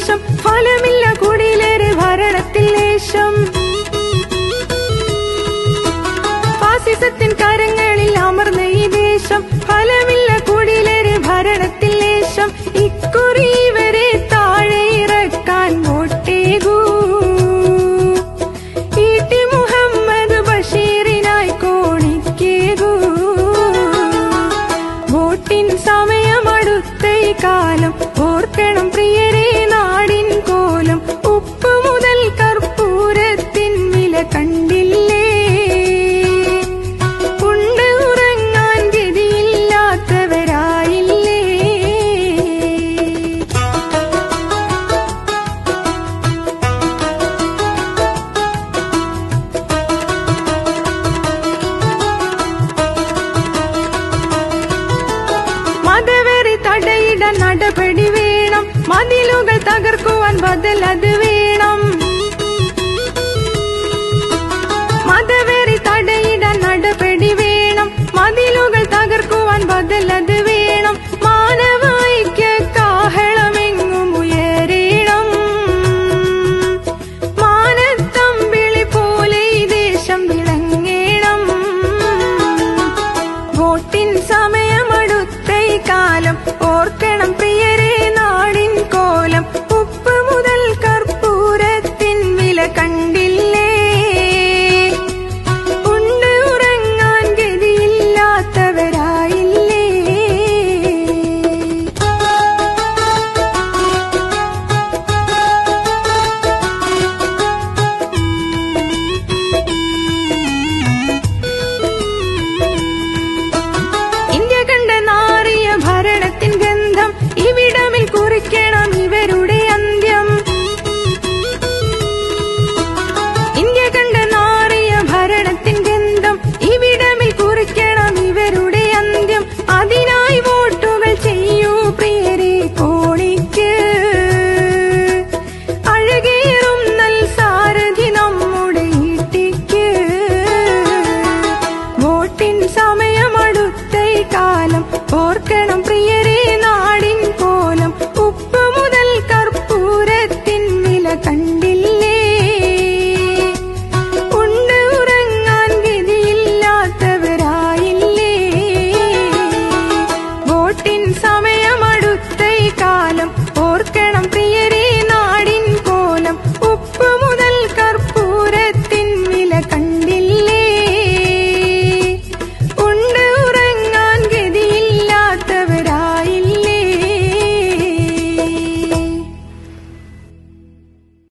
ദേശം ഫലമില്ല കുടിലേറെ ഭരണത്തിൽ ലേശം ഫാസിസത്തിൻ കരങ്ങളിൽ അമർന്ന ഈ ദേശം ഫലമില്ല കുടിലേറെ ഭരണത്തിൽ ലേശം ഇക്കുറി ഇവരെ താഴെ ഇറക്കാൻ വോട്ടേകൂ ഇടി മുഹമ്മദ് ബഷീറിനായി കോണിക്കേകൂ വോട്ടിൻ സമയമടുത്ത ഈ കാലം ഓർക്കണം പ്രിയരെ നാടിൻ കോലം ഉപ്പ് മുതൽ കർപ്പൂരത്തിൻ വില കണ്ടില്ലേ ഉണ്ട് ഉറങ്ങാൻ ഗതിയില്ലാത്തവരായില്ലേ മതവെറി തടയിടാൻ നടപടി വേണം മതിലുകൾ തകർക്കുവാൻ ബദൽ അത്